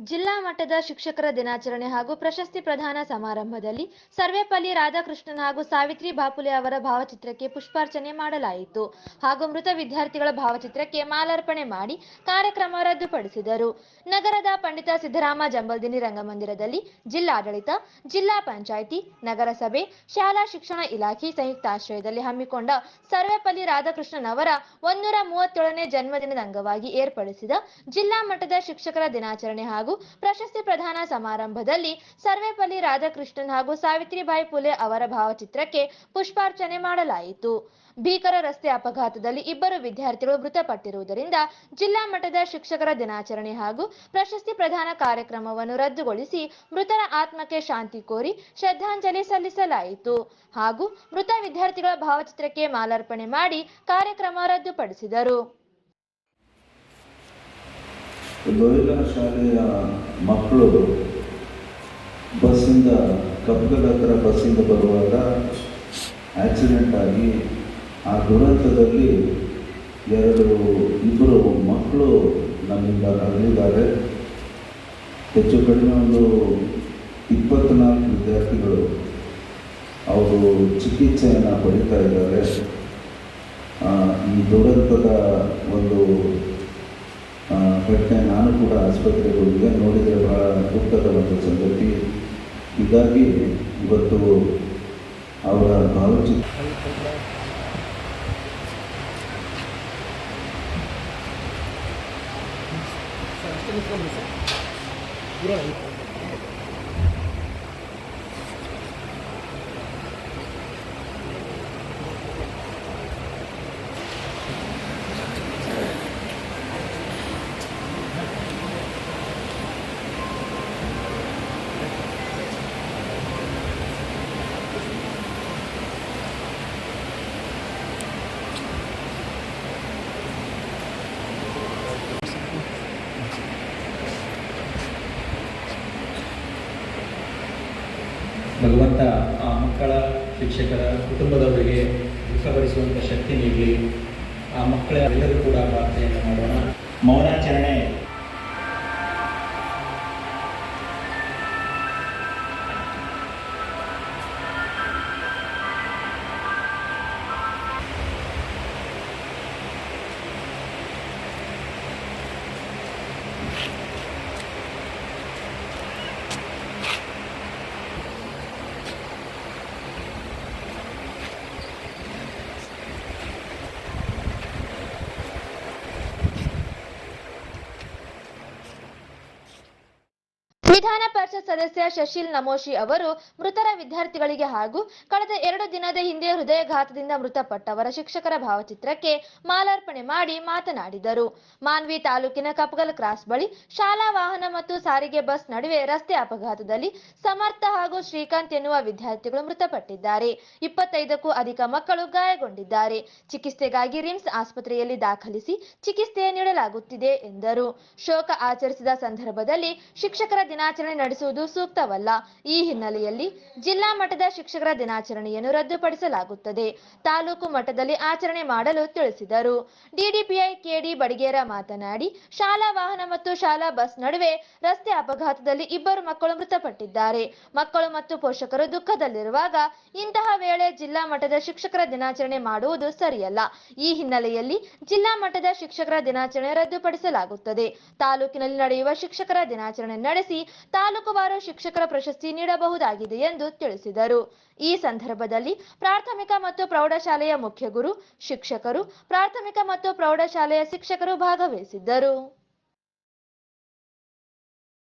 ಜಿಲ್ಲಾ ಮಟ್ಟದ ಶಿಕ್ಷಕರ ದಿನಾಚರಣೆ ಹಾಗೂ ಪ್ರಶಸ್ತಿ ಪ್ರದಾನ ಸಮಾರಂಭದಲ್ಲಿ ಸರ್ವೇಪಲ್ಲಿ ರಾಧಾಕೃಷ್ಣನ್ ಹಾಗೂ ಸಾವಿತ್ರಿ ಬಾಪುಲೆ ಅವರ ಭಾವಚಿತ್ರಕ್ಕೆ ಪುಷ್ಪಾರ್ಚನೆ ಮಾಡಲಾಯಿತು ಹಾಗೂ ಮೃತ ವಿದ್ಯಾರ್ಥಿಗಳ ಭಾವಚಿತ್ರಕ್ಕೆ ಮಾಲಾರ್ಪಣೆ ಮಾಡಿ ಕಾರ್ಯಕ್ರಮ ರದ್ದುಪಡಿಸಿದರು. ನಗರದ ಪಂಡಿತ ಸಿದ್ದರಾಮ ಜಂಬಲ್ದಿನ್ನಿ ರಂಗಮಂದಿರದಲ್ಲಿ ಜಿಲ್ಲಾಡಳಿತ, ಜಿಲ್ಲಾ ಪಂಚಾಯಿತಿ, ನಗರಸಭೆ, ಶಾಲಾ ಶಿಕ್ಷಣ ಇಲಾಖೆ ಸಂಯುಕ್ತಾಶ್ರಯದಲ್ಲಿ ಹಮ್ಮಿಕೊಂಡ ಸರ್ವೇಪಲ್ಲಿ ರಾಧಾಕೃಷ್ಣನ್ ಅವರ 137ನೇ ಜನ್ಮದಿನದ ಅಂಗವಾಗಿ ಏರ್ಪಡಿಸಿದ ಜಿಲ್ಲಾ ಮಟ್ಟದ ಶಿಕ್ಷಕರ ದಿನಾಚರಣೆ ಹಾಗೂ ಪ್ರಶಸ್ತಿ ಪ್ರದಾನ ಸಮಾರಂಭದಲ್ಲಿ ಸರ್ವೇಪಲ್ಲಿ ರಾಧಾಕೃಷ್ಣನ್ ಹಾಗೂ ಸಾವಿತ್ರಿಬಾಯಿ ಫುಲೆ ಅವರ ಭಾವಚಿತ್ರಕ್ಕೆ ಪುಷ್ಪಾರ್ಚನೆ ಮಾಡಲಾಯಿತು. ಭೀಕರ ರಸ್ತೆ ಅಪಘಾತದಲ್ಲಿ ಇಬ್ಬರು ವಿದ್ಯಾರ್ಥಿಗಳು ಮೃತಪಟ್ಟಿರುವುದರಿಂದ ಜಿಲ್ಲಾ ಮಟ್ಟದ ಶಿಕ್ಷಕರ ದಿನಾಚರಣೆ ಹಾಗೂ ಪ್ರಶಸ್ತಿ ಪ್ರದಾನ ಕಾರ್ಯಕ್ರಮವನ್ನು ರದ್ದುಗೊಳಿಸಿ ಮೃತರ ಆತ್ಮಕ್ಕೆ ಶಾಂತಿ ಕೋರಿ ಶ್ರದ್ಧಾಂಜಲಿ ಸಲ್ಲಿಸಲಾಯಿತು ಹಾಗೂ ಮೃತ ವಿದ್ಯಾರ್ಥಿಗಳ ಭಾವಚಿತ್ರಕ್ಕೆ ಮಾಲಾರ್ಪಣೆ ಮಾಡಿ ಕಾರ್ಯಕ್ರಮ ರದ್ದುಪಡಿಸಿದರು. ಲೋಹಿಲಾ ಶಾಲೆಯ ಮಕ್ಕಳು ಬಸ್ಸಿಂದ ಕಬ್ಬಗಲ್ ಹತ್ರ ಬಸ್ಸಿಂದ ಬರುವಾಗ ಆಕ್ಸಿಡೆಂಟ್ ಆಗಿ ಆ ದುರಂತದಲ್ಲಿ ಇಬ್ಬರು ಮಕ್ಕಳು ನಮ್ಮಿಂದ ಅಗಲಿದ್ದಾರೆ. ಹೆಚ್ಚು ಕಡಿಮೆ ಒಂದು 24 ವಿದ್ಯಾರ್ಥಿಗಳು ಅವರು ಚಿಕಿತ್ಸೆಯನ್ನು ಪಡಿತಾ ಇದ್ದಾರೆ. ಈ ದುರಂತದ ಒಂದು ಘಟನೆ ನಾನು ಕೂಡ ಆಸ್ಪತ್ರೆಗೆ ಹೋಗಿದ್ದೆ, ನೋಡಿದರೆ ಬಹಳ ದುಃಖದ ಒಂದು ಸಂಗತಿ. ಹೀಗಾಗಿ ಇವತ್ತು ಅವರ ಭಾವಚಿತ್ರ ಭಗವಂತ ಆ ಮಕ್ಕಳ ಶಿಕ್ಷಕರ ಕುಟುಂಬದವರಿಗೆ ದುಃಖಭರಿಸುವಂಥ ಶಕ್ತಿ ನೀಡಲಿ. ಆ ಮಕ್ಕಳ ಎಲ್ಲರೂ ಕೂಡ ಪ್ರಾರ್ಥನೆಯನ್ನು ಮಾಡೋಣ. ಮೌನಾಚರಣೆ ವಿಧಾನ ಪರಿಷತ್ ಸದಸ್ಯ ಶಶಿಲ್ ನಮೋಶಿ ಅವರು ಮೃತರ ವಿದ್ಯಾರ್ಥಿಗಳಿಗೆ ಹಾಗೂ ಕಳೆದ 2 ದಿನದ ಹಿಂದೆ ಹೃದಯಘಾತದಿಂದ ಮೃತಪಟ್ಟವರ ಶಿಕ್ಷಕರ ಭಾವಚಿತ್ರಕ್ಕೆ ಮಾಲಾರ್ಪಣೆ ಮಾಡಿ ಮಾತನಾಡಿದರು. ಮಾನ್ವಿ ತಾಲೂಕಿನ ಕಪ್ಪಗಲ್ ಕ್ರಾಸ್ ಬಳಿ ಶಾಲಾ ವಾಹನ ಮತ್ತು ಸಾರಿಗೆ ಬಸ್ ನಡುವೆ ರಸ್ತೆ ಅಪಘಾತದಲ್ಲಿ ಸಮರ್ಥ ಹಾಗೂ ಶ್ರೀಕಾಂತ್ ಎನ್ನುವ ವಿದ್ಯಾರ್ಥಿಗಳು ಮೃತಪಟ್ಟಿದ್ದಾರೆ. 25ಕ್ಕೂ ಅಧಿಕ ಮಕ್ಕಳು ಗಾಯಗೊಂಡಿದ್ದಾರೆ. ಚಿಕಿತ್ಸೆಗಾಗಿ ರಿಮ್ಸ್ ಆಸ್ಪತ್ರೆಯಲ್ಲಿ ದಾಖಲಿಸಿ ಚಿಕಿತ್ಸೆ ನೀಡಲಾಗುತ್ತಿದೆ ಎಂದರು. ಶೋಕ ಆಚರಿಸಿದ ಸಂದರ್ಭದಲ್ಲಿ ಶಿಕ್ಷಕರ ದಿನಾಚರಣೆ ನಡೆಸುವುದು ಸೂಕ್ತವಲ್ಲ. ಈ ಹಿನ್ನೆಲೆಯಲ್ಲಿ ಜಿಲ್ಲಾ ಮಟ್ಟದ ಶಿಕ್ಷಕರ ದಿನಾಚರಣೆಯನ್ನು ರದ್ದುಪಡಿಸಲಾಗುತ್ತದೆ. ತಾಲೂಕು ಮಟ್ಟದಲ್ಲಿ ಆಚರಣೆ ಮಾಡಲು ತಿಳಿಸಿದರು. ಡಿಡಿಪಿಐ ಕೆಡಿ ಬಡಿಗೇರ ಮಾತನಾಡಿ, ಶಾಲಾ ವಾಹನ ಮತ್ತು ಶಾಲಾ ಬಸ್ ನಡುವೆ ರಸ್ತೆ ಅಪಘಾತದಲ್ಲಿ ಇಬ್ಬರು ಮಕ್ಕಳು ಮೃತಪಟ್ಟಿದ್ದಾರೆ. ಮಕ್ಕಳು ಮತ್ತು ಪೋಷಕರು ದುಃಖದಲ್ಲಿರುವಾಗ ಇಂತಹ ವೇಳೆ ಜಿಲ್ಲಾ ಮಟ್ಟದ ಶಿಕ್ಷಕರ ದಿನಾಚರಣೆ ಮಾಡುವುದು ಸರಿಯಲ್ಲ. ಈ ಹಿನ್ನೆಲೆಯಲ್ಲಿ ಜಿಲ್ಲಾ ಮಟ್ಟದ ಶಿಕ್ಷಕರ ದಿನಾಚರಣೆ ರದ್ದುಪಡಿಸಲಾಗುತ್ತದೆ. ತಾಲೂಕಿನಲ್ಲಿ ನಡೆಯುವ ಶಿಕ್ಷಕರ ದಿನಾಚರಣೆ ನಡೆಸಿ ತಾಲೂಕುವಾರು ಶಿಕ್ಷಕರ ಪ್ರಶಸ್ತಿ ನೀಡಬಹುದಾಗಿದೆ ಎಂದು ತಿಳಿಸಿದರು. ಈ ಸಂದರ್ಭದಲ್ಲಿ ಪ್ರಾಥಮಿಕ ಮತ್ತು ಪ್ರೌಢಶಾಲೆಯ ಮುಖ್ಯ ಗುರು, ಶಿಕ್ಷಕರು, ಪ್ರಾಥಮಿಕ ಮತ್ತು ಪ್ರೌಢಶಾಲೆಯ ಶಿಕ್ಷಕರು ಭಾಗವಹಿಸಿದ್ದರು.